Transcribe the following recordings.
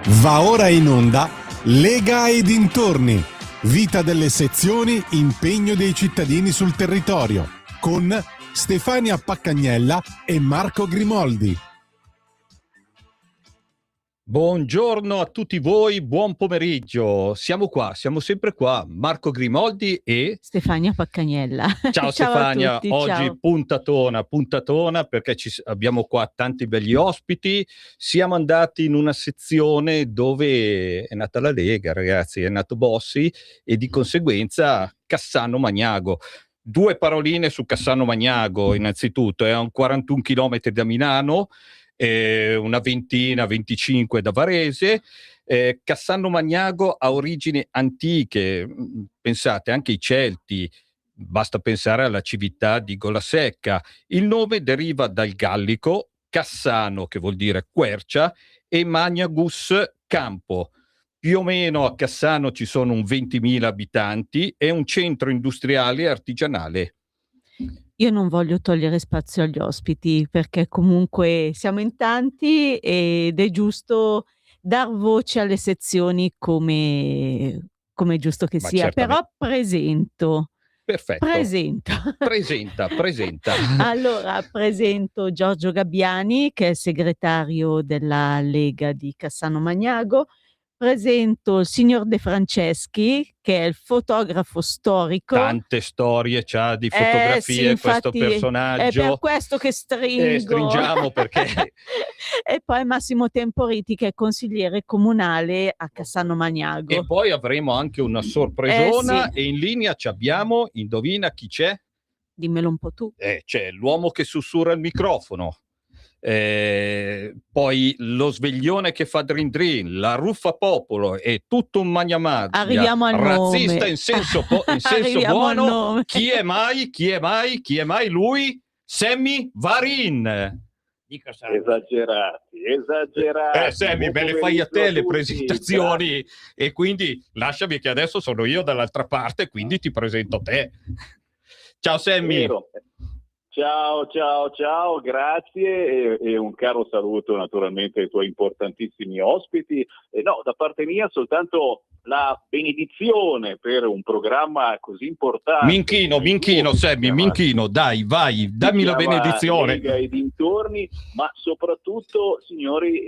Va ora in onda Lega e dintorni. Vita delle sezioni, impegno dei cittadini sul territorio. Con Stefania Paccagnella e Marco Grimoldi. Buongiorno a tutti voi, buon pomeriggio. Siamo qua, siamo sempre qua. Marco Grimoldi e Stefania Paccagnella. Ciao Stefania, oggi ciao. puntatona perché abbiamo qua tanti begli ospiti. Siamo andati in una sezione dove è nata la Lega, ragazzi, è nato Bossi e di conseguenza Cassano Magnago. Due paroline su Cassano Magnago, innanzitutto, è a 41 km da Milano, una 25 da Varese. Cassano Magnago ha origini antiche, pensate anche i Celti, basta pensare alla civiltà di Golasecca. Il nome deriva dal gallico Cassano, che vuol dire quercia, e Magnagus, campo. Più o meno a Cassano ci sono un 20.000 abitanti e un centro industriale e artigianale. Io non voglio togliere spazio agli ospiti perché comunque siamo in tanti ed è giusto dar voce alle sezioni come è giusto che sia. Certamente. Però presento. Perfetto. Presenta. Allora, presento Giorgio Gabbiani, che è il segretario della Lega di Cassano Magnago. Presento il signor De Franceschi, che è il fotografo storico. Tante storie c'ha di fotografie, sì, infatti, questo personaggio. È per questo che stringo. Stringiamo perché... E poi Massimo Temporiti, che è consigliere comunale a Cassano Magnago. E poi avremo anche una sorpresona, sì. E in linea ci abbiamo, indovina chi c'è? Dimmelo un po' tu. C'è l'uomo che sussurra il microfono. Poi lo sveglione che fa Drin Drin, la ruffa popolo e tutto un magnamagia. Arriviamo al razzista nome. in senso buono. Chi è mai lui? Sammy Varin. Esagerati. Sammy, me le fai a te le presentazioni, e quindi lasciami che adesso sono io dall'altra parte, quindi ti presento te. Ciao Sammy. Ciao, grazie e un caro saluto naturalmente ai tuoi importantissimi ospiti. Da parte mia soltanto la benedizione per un programma così importante. Minchino, Sammy, dai, vai, dammi la benedizione. Lega e dintorni, ma soprattutto, signori,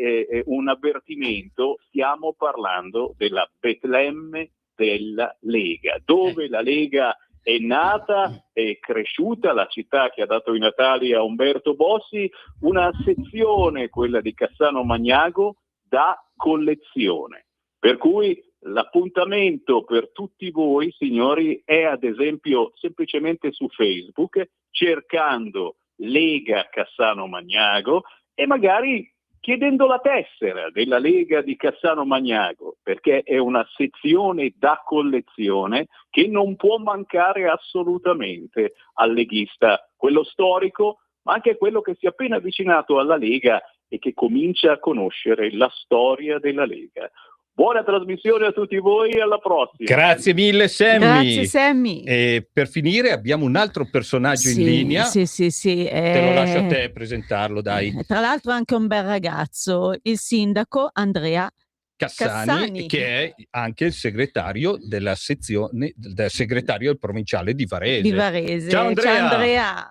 un avvertimento: stiamo parlando della Betlemme della Lega, dove la Lega è nata, è cresciuta, la città che ha dato i natali a Umberto Bossi, una sezione, quella di Cassano Magnago, da collezione. Per cui l'appuntamento per tutti voi, signori, è ad esempio semplicemente su Facebook, cercando Lega Cassano Magnago e magari chiedendo la tessera della Lega di Cassano Magnago, perché è una sezione da collezione che non può mancare assolutamente al leghista, quello storico, ma anche quello che si è appena avvicinato alla Lega e che comincia a conoscere la storia della Lega. Buona trasmissione a tutti voi e alla prossima. Grazie mille Sammy. Grazie Sammy. E per finire abbiamo un altro personaggio in linea. Sì. Te lo lascio a te presentarlo, dai. Tra l'altro anche un bel ragazzo, il sindaco Andrea Cassani, che è anche il segretario della sezione, del segretario provinciale di Varese. Ciao Andrea.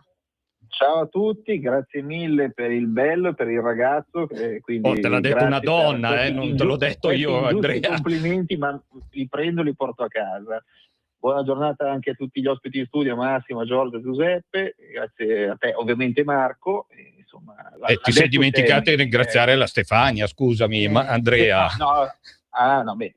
Ciao a tutti, grazie mille per il bello e per il ragazzo. Quindi te l'ha detto una donna, non te l'ho detto io, Andrea. Complimenti, ma li prendo e li porto a casa. Buona giornata anche a tutti gli ospiti di studio, Massimo, Giorgio, Giuseppe, grazie a te, ovviamente Marco. Ti sei dimenticato di ringraziare la Stefania, scusami, ma Andrea.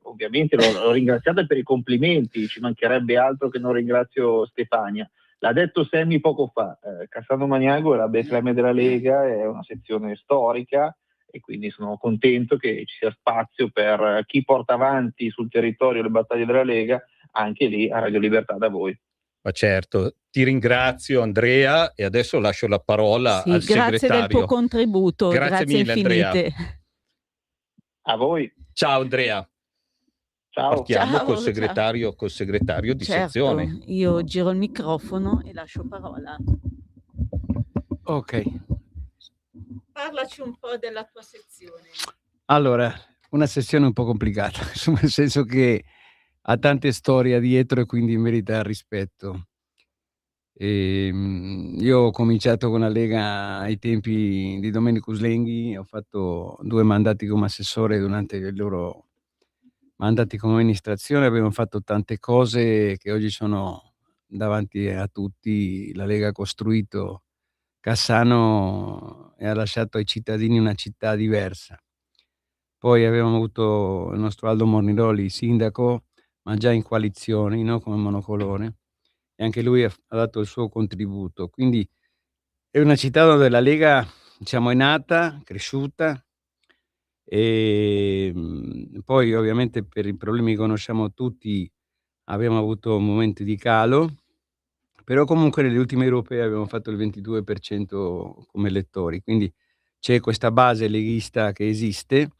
Ovviamente l'ho ringraziata per i complimenti, ci mancherebbe altro che non ringrazio Stefania. L'ha detto Sammy poco fa, Cassano Magnago è la Betlemme della Lega, è una sezione storica e quindi sono contento che ci sia spazio per chi porta avanti sul territorio le battaglie della Lega, anche lì a Radio Libertà da voi. Ma certo, ti ringrazio Andrea e adesso lascio la parola al segretario. Grazie del tuo contributo, grazie mille infinite. Andrea. A voi. Ciao Andrea. Partiamo col segretario di sezione. Io giro il microfono e lascio parola. Ok. Parlaci un po' della tua sezione. Allora, una sessione un po' complicata, insomma, nel senso che ha tante storie dietro e quindi merita rispetto. Io ho cominciato con la Lega ai tempi di Domenico Slenghi, ho fatto 2 mandati come assessore durante i loro mandati come amministrazione, abbiamo fatto tante cose che oggi sono davanti a tutti. La Lega ha costruito Cassano e ha lasciato ai cittadini una città diversa. Poi abbiamo avuto il nostro Aldo Morniroli sindaco, ma già in coalizioni, no, come monocolore, e anche lui ha dato il suo contributo. Quindi è una città dove la Lega, diciamo, è nata, cresciuta, poi ovviamente per i problemi che conosciamo tutti abbiamo avuto momenti di calo, però comunque nelle ultime europee abbiamo fatto il 22% come elettori, quindi c'è questa base leghista che esiste,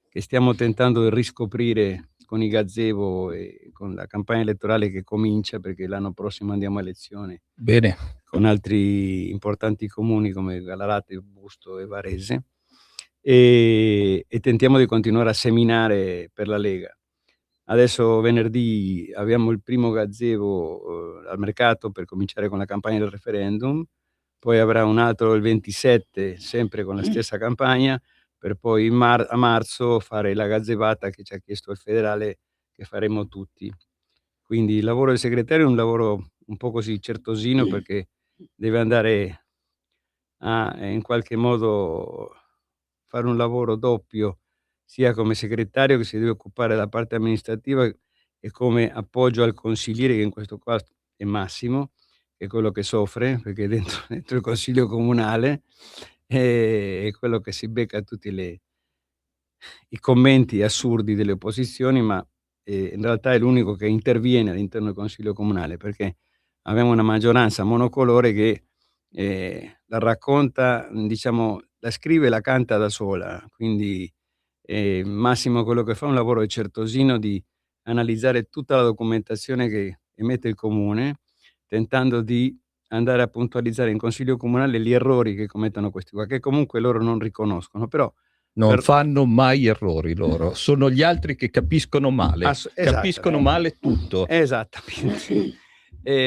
che stiamo tentando di riscoprire con i gazebo e con la campagna elettorale che comincia, perché l'anno prossimo andiamo a elezioni. Bene. Con altri importanti comuni come Gallarate, Busto e Varese, e tentiamo di continuare a seminare per la Lega. Adesso venerdì abbiamo il primo gazebo al mercato per cominciare con la campagna del referendum, poi avrà un altro il 27 sempre con la stessa campagna, per poi a marzo fare la gazebata che ci ha chiesto il federale, che faremo tutti. Quindi il lavoro del segretario è un lavoro un po' così certosino, perché deve andare a in qualche modo fare un lavoro doppio, sia come segretario che si deve occupare della parte amministrativa e come appoggio al consigliere, che in questo qua è Massimo, che è quello che soffre, perché è dentro il consiglio comunale, è quello che si becca tutti i commenti assurdi delle opposizioni, ma in realtà è l'unico che interviene all'interno del consiglio comunale, perché abbiamo una maggioranza monocolore che la racconta, diciamo, la scrive e la canta da sola. Quindi Massimo quello che fa è un lavoro certosino di analizzare tutta la documentazione che emette il comune, tentando di andare a puntualizzare in consiglio comunale gli errori che commettono questi qua, che comunque loro non riconoscono, però non fanno mai errori loro, sono gli altri che capiscono male, capiscono male tutto. Esattamente.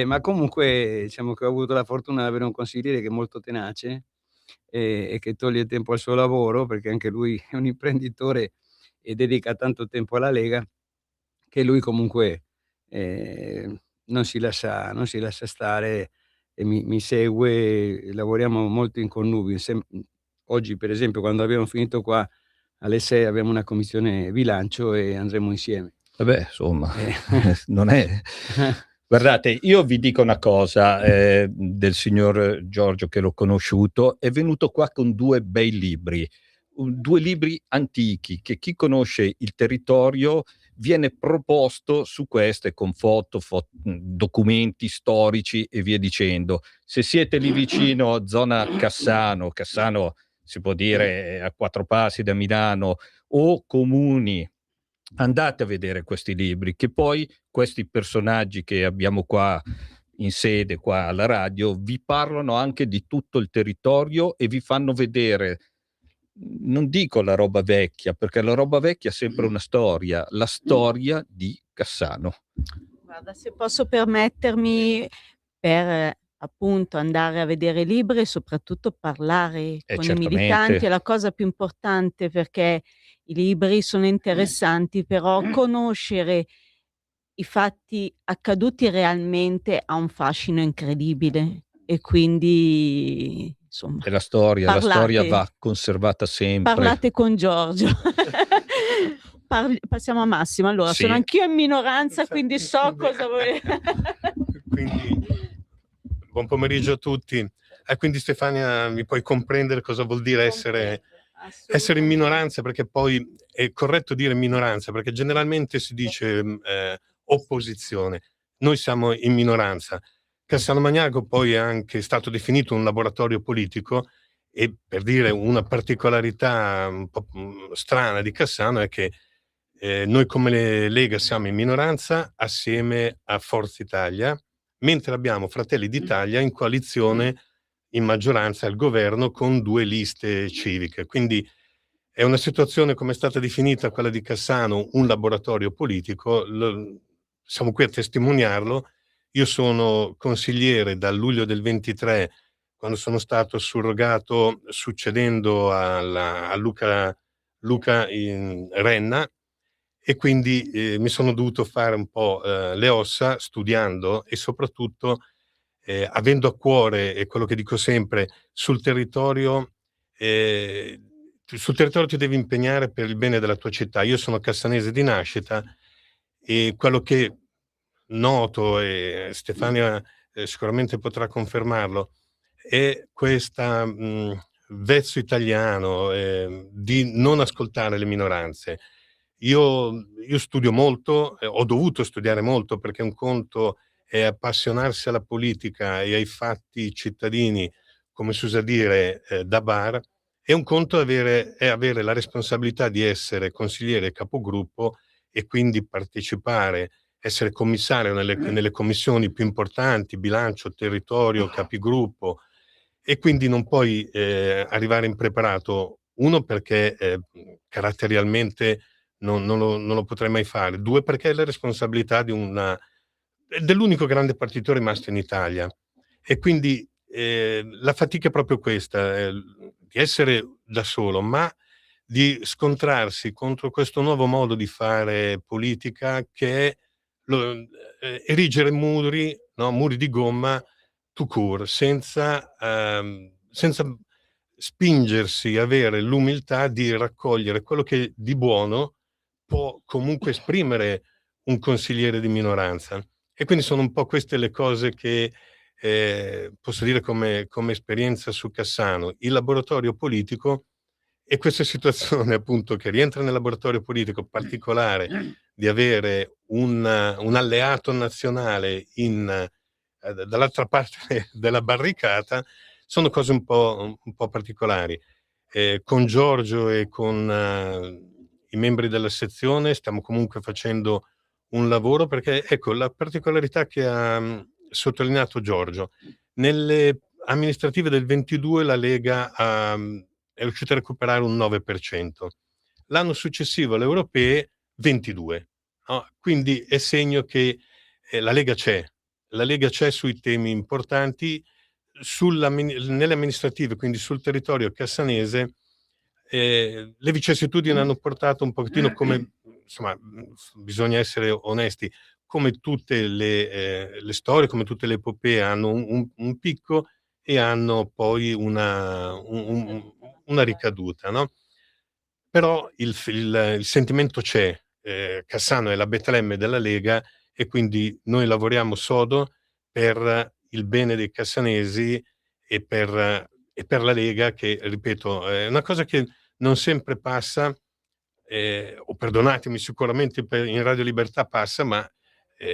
Ma comunque diciamo che ho avuto la fortuna di avere un consigliere che è molto tenace e che toglie tempo al suo lavoro, perché anche lui è un imprenditore e dedica tanto tempo alla Lega, che lui comunque non si lascia stare e mi segue, lavoriamo molto in connubio. Oggi per esempio, quando abbiamo finito qua alle 6 abbiamo una commissione bilancio e andremo insieme. Vabbè, insomma, non è... Guardate, io vi dico una cosa del signor Giorgio, che l'ho conosciuto, è venuto qua con 2 bei libri, 2 libri antichi che chi conosce il territorio viene proposto su queste con foto, documenti storici e via dicendo. Se siete lì vicino a zona Cassano si può dire a 4 passi da Milano, o comuni, andate a vedere questi libri, che poi questi personaggi che abbiamo qua in sede, qua alla radio, vi parlano anche di tutto il territorio e vi fanno vedere, non dico la roba vecchia, perché la roba vecchia è sempre una storia, la storia di Cassano. Guarda, se posso permettermi, per appunto andare a vedere i libri e soprattutto parlare con i militanti è la cosa più importante, perché i libri sono interessanti, però conoscere i fatti accaduti realmente ha un fascino incredibile e quindi insomma E la storia va conservata sempre. Parlate con Giorgio. Passiamo a Massimo. Allora, sì. Sono anch'io in minoranza, quindi so cosa vuoi. Quindi, buon pomeriggio a tutti. Quindi Stefania, mi puoi comprendere cosa vuol dire essere in minoranza, perché poi è corretto dire minoranza, perché generalmente si dice opposizione. Noi siamo in minoranza. Cassano Magnago poi è anche stato definito un laboratorio politico, e per dire una particolarità un po' strana di Cassano è che noi come Lega siamo in minoranza assieme a Forza Italia, mentre abbiamo Fratelli d'Italia in coalizione in maggioranza al governo con 2 liste civiche. Quindi È una situazione, come è stata definita quella di Cassano, un laboratorio politico. Siamo qui a testimoniarlo. Io sono consigliere dal luglio del 23, quando sono stato surrogato succedendo a Luca Renna, e quindi mi sono dovuto fare un po' le ossa studiando e soprattutto avendo a cuore, e quello che dico sempre, sul territorio ti devi impegnare per il bene della tua città. Io sono cassanese di nascita e quello che noto, e Stefania sicuramente potrà confermarlo, è questa vezzo italiano di non ascoltare le minoranze. Io studio molto, ho dovuto studiare molto, perché un conto è appassionarsi alla politica e ai fatti cittadini, come si usa dire, da bar, e un conto è avere la responsabilità di essere consigliere capogruppo e quindi partecipare, essere commissario nelle commissioni più importanti, bilancio, territorio, capigruppo, e quindi non puoi arrivare impreparato. Uno, perché caratterialmente non lo potrei mai fare. Due, perché è la responsabilità dell'unico grande partito rimasto in Italia. E quindi la fatica è proprio questa, di essere da solo, ma di scontrarsi contro questo nuovo modo di fare politica, che è erigere muri, no? Muri di gomma tout court, senza spingersi, avere l'umiltà di raccogliere quello che di buono può comunque esprimere un consigliere di minoranza. E quindi sono un po' queste le cose che posso dire come esperienza su Cassano. Il laboratorio politico e questa situazione, appunto, che rientra nel laboratorio politico particolare, di avere un alleato nazionale dall'altra parte della barricata, sono cose un po' particolari. Con Giorgio e con i membri della sezione stiamo comunque facendo un lavoro, perché ecco la particolarità che ha sottolineato Giorgio: nelle amministrative del 22 la Lega è riuscita a recuperare un 9%, l'anno successivo alle europee 22%, no? Quindi è segno che la Lega c'è sui temi importanti. Nelle amministrative, quindi sul territorio cassanese, le vicissitudini hanno portato un pochettino, come insomma bisogna essere onesti, come tutte le storie, come tutte le epopee, hanno un picco e hanno poi una ricaduta, no? Però il sentimento c'è. Cassano è la Betlemme della Lega, e quindi noi lavoriamo sodo per il bene dei cassanesi e per la Lega, che, ripeto, è una cosa che non sempre passa, o perdonatemi, sicuramente in Radio Libertà passa, ma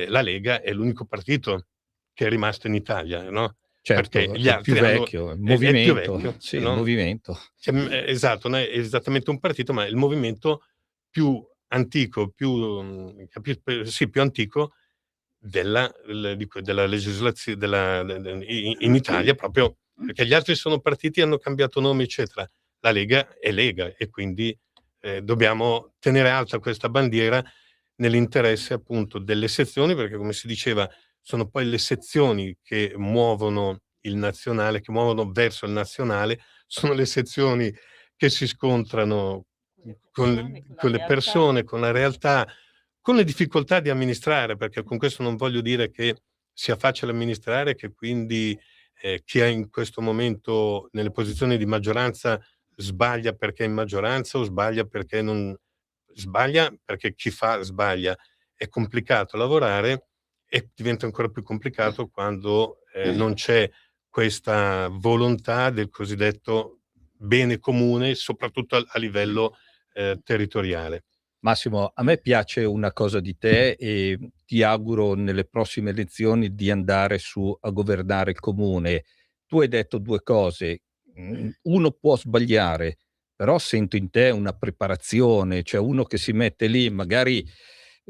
la Lega è l'unico partito che è rimasto in Italia, no? Certo, Perché gli è altri più vecchio, il movimento, è più vecchio, sì, il no? movimento. Esatto, non è esattamente un partito, ma è il movimento più antico, più antico della legislazione in Italia, proprio perché gli altri sono partiti, hanno cambiato nome, eccetera. La Lega è Lega, e quindi dobbiamo tenere alta questa bandiera nell'interesse, appunto, delle sezioni, perché, come si diceva, sono poi le sezioni che muovono il nazionale, che muovono verso il nazionale. Sono le sezioni che si scontrano con le persone, con la realtà, con le difficoltà di amministrare, perché con questo non voglio dire che sia facile amministrare, che quindi chi è in questo momento nelle posizioni di maggioranza sbaglia perché è in maggioranza, o sbaglia perché non sbaglia, perché chi fa sbaglia. È complicato lavorare, e diventa ancora più complicato quando non c'è questa volontà del cosiddetto bene comune, soprattutto a livello territoriale. Massimo, a me piace una cosa di te, e ti auguro nelle prossime elezioni di andare su a governare il comune. Tu hai detto due cose: uno può sbagliare, però sento in te una preparazione, cioè uno che si mette lì, magari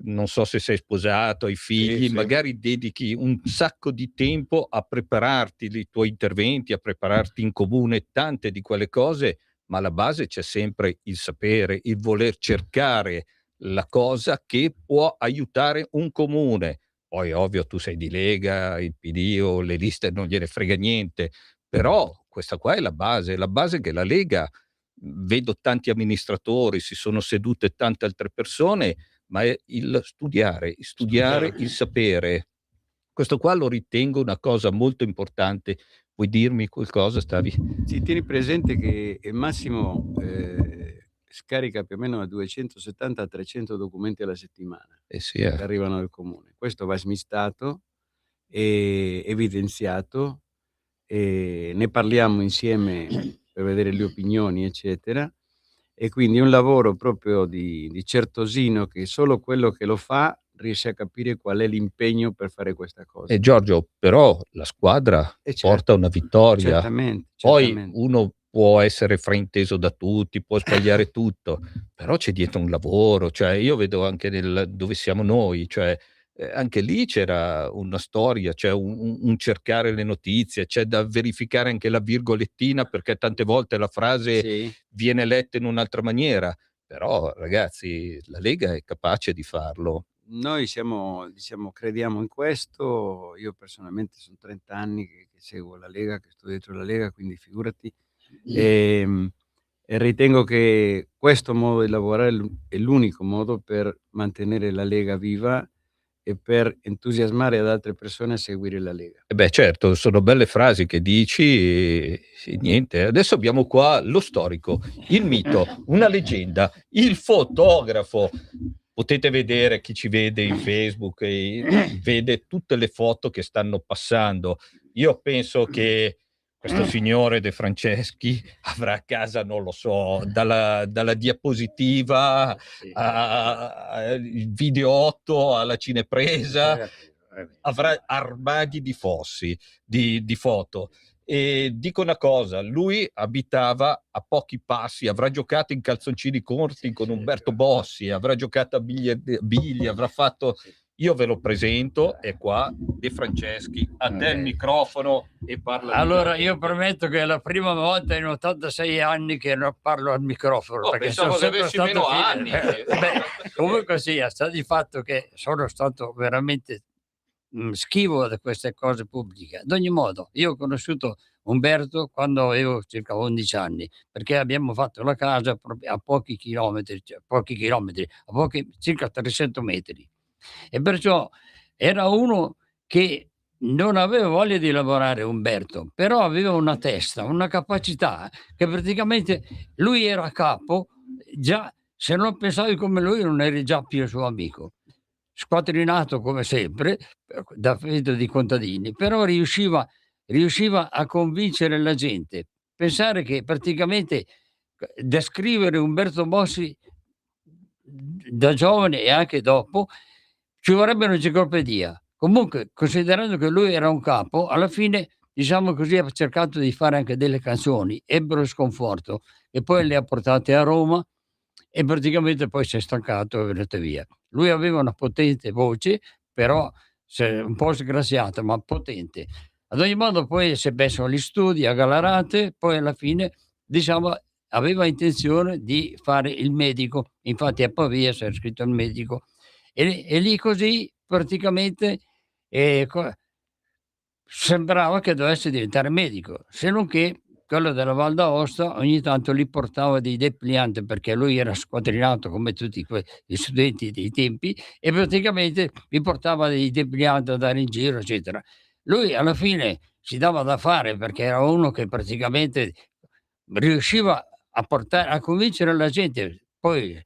non so se sei sposato, hai figli, Sì. magari dedichi un sacco di tempo a prepararti i tuoi interventi, a prepararti in comune tante di quelle cose, ma alla base c'è sempre il sapere, il voler cercare la cosa che può aiutare un comune. Poi ovvio tu sei di Lega, il PD o le liste non gliene frega niente, però questa qua è la base che la Lega, vedo tanti amministratori, si sono sedute tante altre persone, ma è il studiare, il sapere. Questo qua lo ritengo una cosa molto importante. Puoi dirmi qualcosa, stavi? Sì, tieni presente che Massimo scarica più o meno 270-300 documenti alla settimana Sì, che arrivano dal comune. Questo va smistato e evidenziato, e ne parliamo insieme per vedere le opinioni, eccetera. E quindi è un lavoro proprio di certosino, che solo quello che lo fa riesce a capire qual è l'impegno per fare questa cosa. Giorgio, però la squadra porta una vittoria. Certamente. Poi uno può essere frainteso da tutti, può sbagliare tutto, però c'è dietro un lavoro. Cioè io vedo anche dove siamo noi, cioè anche lì c'era una storia, c'è un cercare le notizie, c'è da verificare anche la virgolettina, perché tante volte la frase viene letta in un'altra maniera. Però ragazzi, la Lega è capace di farlo. Noi crediamo in questo. Io personalmente sono 30 anni che seguo la Lega, che sto dietro la Lega, quindi figurati. E ritengo che questo modo di lavorare è l'unico modo per mantenere la Lega viva e per entusiasmare ad altre persone a seguire la Lega. Certo, sono belle frasi che dici e niente. Adesso abbiamo qua lo storico, il mito, una leggenda, il fotografo. Potete vedere, chi ci vede in Facebook vede tutte le foto che stanno passando. Io penso che questo signore De Franceschi avrà a casa, non lo so, dalla diapositiva al video 8 alla cinepresa, avrà armadi di fossi, di foto. E dico una cosa, lui abitava a pochi passi, avrà giocato in calzoncini corti con Umberto Bossi, avrà giocato a biglie, avrà fatto... Io ve lo presento, è qua De Franceschi, a te il microfono e parla. Allora, io prometto che è la prima volta in 86 anni che non parlo al microfono, perché sono sempre stato meno anni. Comunque sia, sta di fatto che sono stato veramente schivo da queste cose pubbliche. Ad ogni modo, io ho conosciuto Umberto quando avevo circa 11 anni, perché abbiamo fatto la casa a pochi chilometri, circa 300 metri. E perciò era uno che non aveva voglia di lavorare, Umberto, però aveva una testa, una capacità che praticamente lui era a capo. Già, se non pensavi come lui non eri già più suo amico. Squattrinato come sempre, da figlio di contadini, però riusciva a convincere la gente. Pensare che praticamente descrivere Umberto Bossi da giovane e anche dopo ci vorrebbe un'enciclopedia. Comunque, considerando che lui era un capo, alla fine, diciamo così, ha cercato di fare anche delle canzoni, ebbero sconforto e poi le ha portate a Roma e praticamente poi si è stancato e è venuto via. Lui aveva una potente voce, però un po' sgraziata, ma potente. Ad ogni modo poi si è messo agli studi, a Galarate, poi alla fine, diciamo, aveva intenzione di fare il medico. Infatti a Pavia si è iscritto al medico. E lì così praticamente sembrava che dovesse diventare medico, se non che quello della Val d'Aosta ogni tanto gli portava dei dépliant, perché lui era squadrinato come tutti gli studenti dei tempi, e praticamente gli portava dei dépliant da dare in giro, eccetera. Lui alla fine si dava da fare, perché era uno che praticamente riusciva a convincere la gente. Poi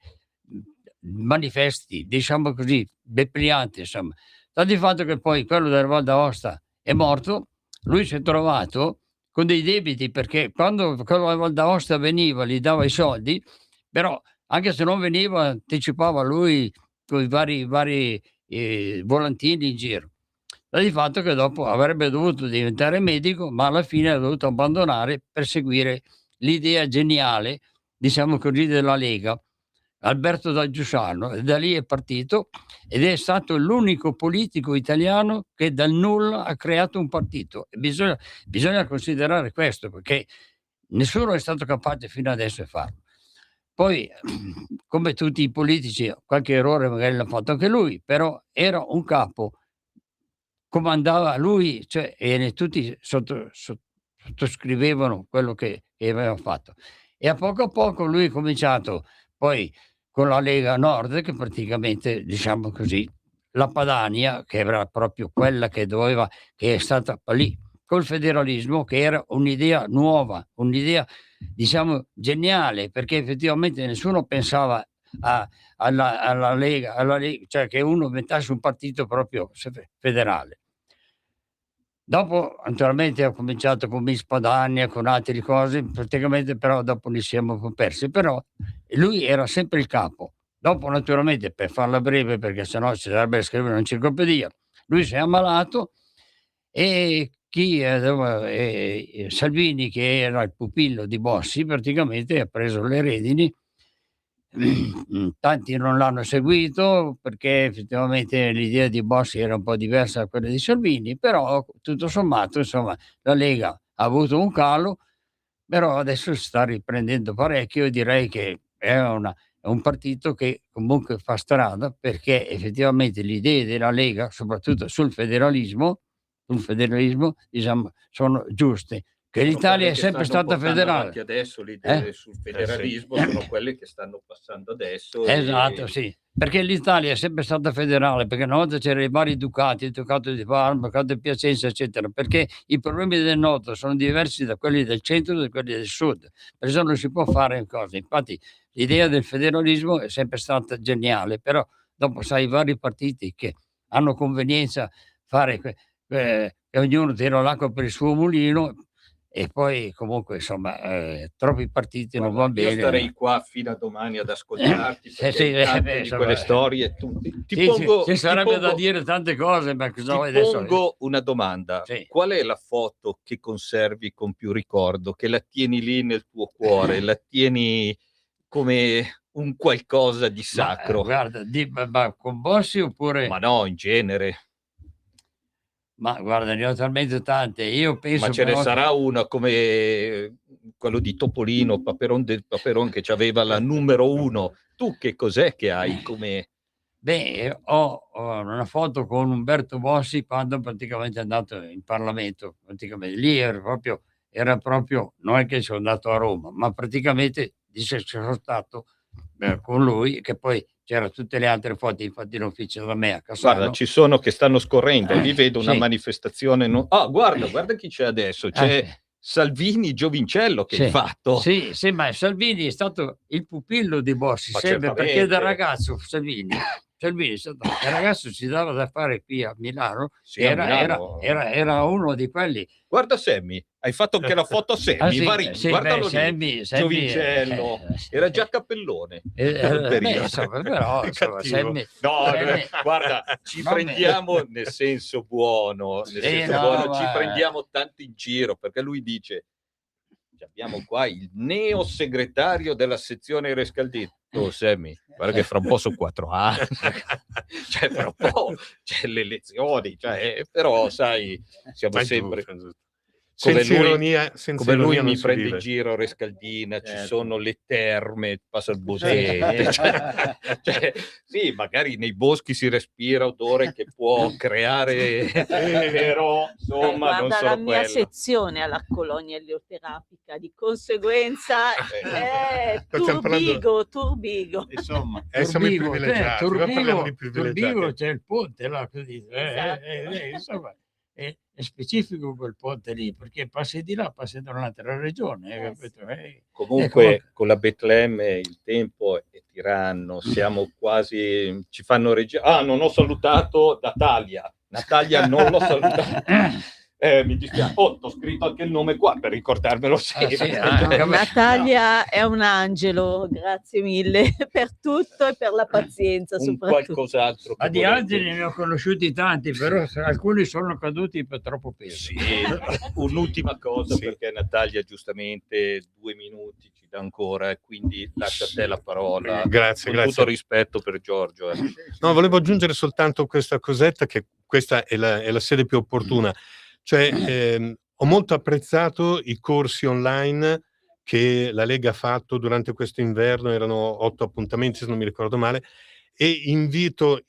manifesti, diciamo così, dépliant, insomma. Sta di fatto che poi quello della Val d'Aosta è morto, lui si è trovato con dei debiti, perché quando quello della Val d'Aosta veniva gli dava i soldi, però anche se non veniva anticipava lui con i vari volantini in giro. Sta di fatto che dopo avrebbe dovuto diventare medico, ma alla fine ha dovuto abbandonare per seguire l'idea geniale, diciamo così, della Lega, Alberto da Giussano, e da lì è partito ed è stato l'unico politico italiano che dal nulla ha creato un partito. E bisogna considerare questo, perché nessuno è stato capace fino adesso di farlo. Poi, come tutti i politici, qualche errore magari l'ha fatto anche lui, però era un capo, comandava lui, cioè, e tutti sottoscrivevano quello che aveva fatto. E a poco lui ha cominciato poi con la Lega Nord, che praticamente, diciamo così, la Padania, che era proprio quella che è stata lì, col federalismo, che era un'idea nuova, un'idea, diciamo, geniale, perché effettivamente nessuno pensava alla Lega, cioè che uno inventasse un partito proprio federale. Dopo, naturalmente, ho cominciato con Miss Padania, con altre cose, praticamente, però dopo li siamo persi. Però lui era sempre il capo. Dopo, naturalmente, per farla breve, perché sennò ci sarebbe da scrivere un'enciclopedia, lui si è ammalato e Salvini, che era il pupillo di Bossi, praticamente ha preso le redini. Tanti non l'hanno seguito perché effettivamente l'idea di Bossi era un po' diversa da quella di Salvini, però tutto sommato, insomma, la Lega ha avuto un calo, però adesso si sta riprendendo parecchio e direi che è un partito che comunque fa strada, perché effettivamente le idee della Lega, soprattutto sul federalismo, diciamo, sono giuste. Che l'Italia è sempre stata federale. Adesso le idee sul federalismo sono quelle che stanno passando adesso. Esatto, sì. Perché l'Italia è sempre stata federale, perché una volta c'erano i vari ducati, il ducato di Parma, il ducato di Piacenza, eccetera, perché i problemi del nord sono diversi da quelli del centro e da quelli del sud. Perciò non si può fare cose. Infatti l'idea del federalismo è sempre stata geniale, però dopo sai i vari partiti che hanno convenienza fare che ognuno tira l'acqua per il suo mulino. E poi comunque, insomma, troppi partiti non va bene. Io starei qua fino a domani ad ascoltarti di quelle storie. Ci sarebbe da dire tante cose, ma cosa vuoi adesso? Pongo una domanda. Sì. Qual è la foto che conservi con più ricordo, che la tieni lì nel tuo cuore, la tieni come un qualcosa di sacro? Guarda, ma con Bossi oppure... Ma no, in genere. Ma guarda, ne ho talmente tante. Io penso. Ma ce ne sarà una come quello di Topolino, Paperon che aveva la numero 1. Tu che cos'è che hai come? Beh, ho una foto con Umberto Bossi quando praticamente è andato in Parlamento. Praticamente lì era proprio, non è che sono andato a Roma, ma praticamente dice che sono stato con lui, che poi c'erano tutte le altre foto, infatti non fece da me a Cassano. Guarda, ci sono che stanno scorrendo, lì vedo una manifestazione. Guarda chi c'è adesso, c'è Salvini Giovincello che hai fatto. Sì, ma Salvini è stato il pupillo di Bossi, sempre, perché da ragazzo Salvini da ragazzo ci dava da fare qui a Milano, era uno di quelli. Guarda Sammy, hai fatto anche la foto a Sammy, guardalo lì, Giovincello, era già cappellone. Però Sammy, guarda, ci prendiamo nel senso buono, ci prendiamo tanto in giro, perché lui dice: abbiamo qua il neo segretario della sezione Rescaldini. Sammy, guarda che fra un po' sono 4 anni, cioè fra un po' c'è le elezioni, però sai, siamo sempre senza ironia, come lui mi prende in giro Rescaldina, ci sono le terme, passa il Busente, sì, magari nei boschi si respira odore che può creare, però insomma non sono la mia sezione alla colonia eleoterapica, di conseguenza Turbigo. Insomma, siamo i privilegiati. Turbigo c'è il ponte là, così. Insomma, è specifico quel ponte lì, perché passi di là, passi da un'altra regione. Comunque con la Betlemme il tempo è tiranno, siamo quasi, ci fanno non ho salutato Natalia non l'ho salutata. Mi dispiace, t'ho scritto anche il nome qua per ricordarmelo sempre. Natalia è un angelo, grazie mille per tutto e per la pazienza, soprattutto. Qualcos'altro. Ma di angeli ne ho conosciuti tanti, però alcuni sono caduti per troppo peso. Sì, un'ultima cosa, perché Natalia giustamente 2 minuti ci dà ancora, e quindi lascia a te la parola. Grazie. Tutto rispetto per Giorgio. No, volevo aggiungere soltanto questa cosetta, che questa è la sede più opportuna. Cioè, ho molto apprezzato i corsi online che la Lega ha fatto durante questo inverno, erano 8 appuntamenti se non mi ricordo male, e invito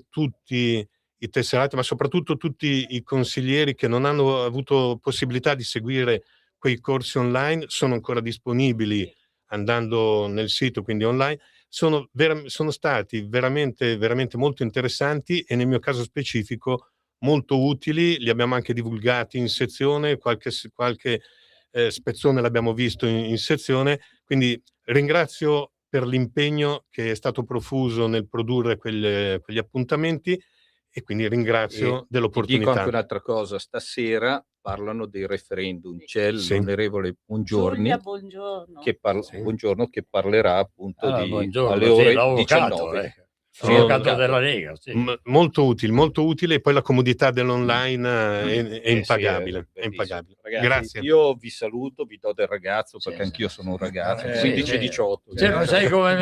tutti i tesserati, ma soprattutto tutti i consiglieri che non hanno avuto possibilità di seguire quei corsi online, sono ancora disponibili andando nel sito, quindi online. Sono stati veramente molto interessanti e nel mio caso specifico molto utili. Li abbiamo anche divulgati in sezione, qualche spezzone l'abbiamo visto in sezione, quindi ringrazio per l'impegno che è stato profuso nel produrre quegli appuntamenti, e quindi ringrazio dell'opportunità. Ti dico anche un'altra cosa: stasera parlano dei referendum, c'è l'onorevole Bongiorno che parlerà appunto alle ore 19. Avvocato della Lega, sì. Molto utile, e poi la comodità dell'online è impagabile. È impagabile. Ragazzi, grazie. Io vi saluto, vi do del ragazzo perché anch'io sono un ragazzo, 15-18. Non sei come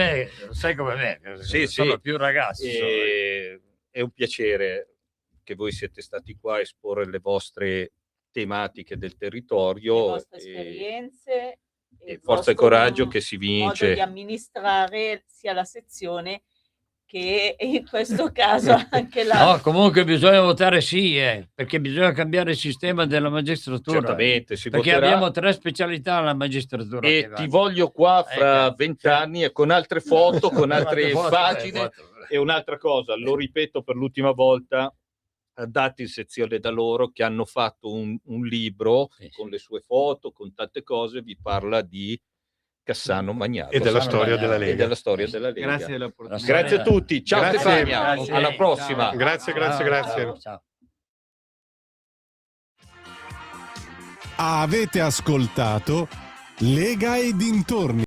me, sono più ragazzi. È un piacere che voi siete stati qua a esporre le vostre tematiche del territorio, le vostre esperienze e forza e coraggio che si vince. Modo di amministrare sia la sezione che in questo caso anche la... No, comunque bisogna votare sì, perché bisogna cambiare il sistema della magistratura. Certamente, perché abbiamo 3 specialità alla magistratura. E ti voglio qua fra 20 anni e con altre foto, con altre pagine. E un'altra cosa, lo ripeto per l'ultima volta, andate in sezione da loro, che hanno fatto un libro con le sue foto, con tante cose, vi parla di Cassano Magnago e della storia della Lega. Grazie dell'opportunità. Grazie a tutti, ciao Stefania, alla prossima. Grazie. Ciao. Avete ascoltato Lega e dintorni.